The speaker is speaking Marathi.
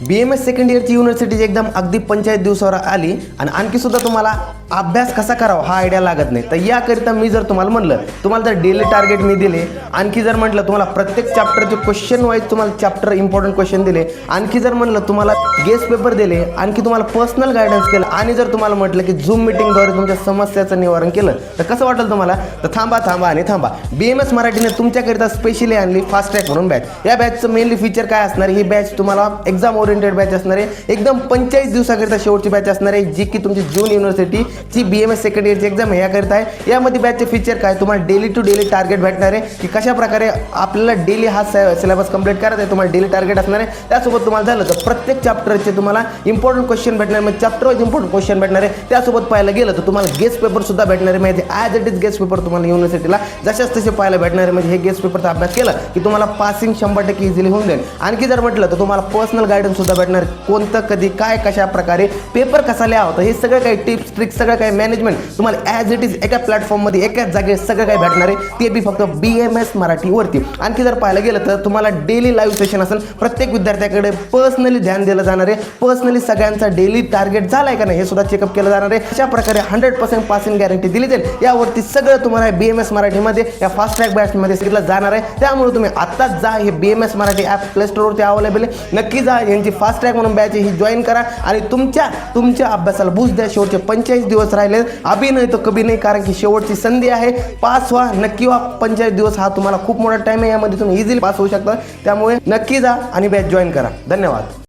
BMS सेकंड इयरची युनिव्हर्सिटीची एक्झाम अगदी 45 दिवसावर आली आणि आणखी सुद्धा तुम्हाला अभ्यास कसा करावा हा आयडिया लागत नाही. तर याकरिता मी जर तुम्हाला म्हणलं, तुम्हाला जर डेली टार्गेट मी दिले, आणखी जर म्हटलं तुम्हाला प्रत्येक चॅप्टरचे क्वेश्चन वाईज तुम्हाला चॅप्टर इम्पॉर्टंट क्वेश्चन दिले, आणखी जर म्हटलं तुम्हाला गेस्ट पेपर दिले, आणखी तुम्हाला पर्सनल गायडन्स केलं आणि जर तुम्हाला म्हटलं की झूम मीटिंगद्वारे तुमच्या समस्याचं निवारण केलं, तर कसं वाटेल तुम्हाला? तर थांबा. BMS मराठीने तुमच्याकरिता स्पेशली आणली फास्ट ट्रॅक म्हणून बॅच. या बॅचचं मेनली फीचर काय असणार? ही बॅच तुम्हाला एक्झाम ओरिएंटेड बॅच असणार आहे. एकदम 45 दिवसाकरिता शेवटची बॅच असणार आहे, जी की तुमची जून युनिव्हर्सिटीची BMS सेकंड इयरची एक्झाम आहे याकरिता आहे. यामध्ये बॅचचे फीचर काय? तुम्हाला डेली टू डेली टार्गेट भेटणार आहे की कशा प्रकारे आपल्याला डेली हा सिलेबस कंप्लीट करायचा आहे. तुम्हाला डेली टार्गेट असणार आहे. त्यासोबत तुम्हाला झालं तर प्रत्येक चॅप्टरचे तुम्हाला इम्पॉर्टंट क्वेश्चन भेटणार आहे. मग चॅप्टर वाईज इम्पॉर्टंट क्वेश्चन भेटणार आहे. त्यासोबत पाहायला गेलं तर तुम्हाला गेस्ट पेपर सुद्धा भेटणार आहे. म्हणजे as it is guest paper तुम्हाला युनिव्हर्सिटीला जशाच तसे पाहायला भेटणार आहे. म्हणजे हे गेस्ट पेपरचा अभ्यास केला की तुम्हाला पासिंग 100% इझिली होऊन जाईल. आणखी जर म्हटलं तर तुम्हाला पर्सनल गायडन्स सुद्धा भेटणार. कोणतं कधी काय कशा प्रकारे पेपर कसा लिहा होता हे सगळं काही टिप्स ट्रिक्स सगळं काही मॅनेजमेंट तुम्हाला ॲज इट इज एका प्लॅटफॉर्ममध्ये एकाच जागेत सगळं काही भेटणार आहे. ते बी फक्त BMS मराठीवरती. आणखी जर पाहायला गेलं तर तुम्हाला डेली लाईव्ह सेशन असेल. प्रत्येक विद्यार्थ्याकडे पर्सनली ध्यान दिलं जाणार आहे. पर्सनली सगळ्यांचा डेली टार्गेट झालाय का नाही हे सुद्धा चेकअप केलं जाणार आहे. अशा प्रकारे 100% पासिंग गॅरंटी दिली जाईल. यावरती सगळं तुम्हाला BMS मराठीमध्ये या फास्ट ट्रॅक बॅचमध्ये शिकलं जाणार आहे. त्यामुळे तुम्ही आत्ताच जा, हे BMS मराठी ॲप प्ले स्टोरवरती अवेलेबल आहे. नक्की जा, यांची फास्ट ट्रॅक म्हणून बॅच ही जॉईन करा आणि तुमच्या अभ्यासाला बूस्ट द्या. शेवटचे 45 दिवस राहिले, अभि नाही तो कभी नाही, कारण की शेवटची संधी आहे. पास व्हा, नक्की व्हा. 45 दिवस हा तुम्हाला खूप मोठा टाइम आहे, यामध्ये तुम्ही इझिली पास होऊ शकता. त्यामुळे नक्की जा आणि बॅच जॉईन करा. धन्यवाद.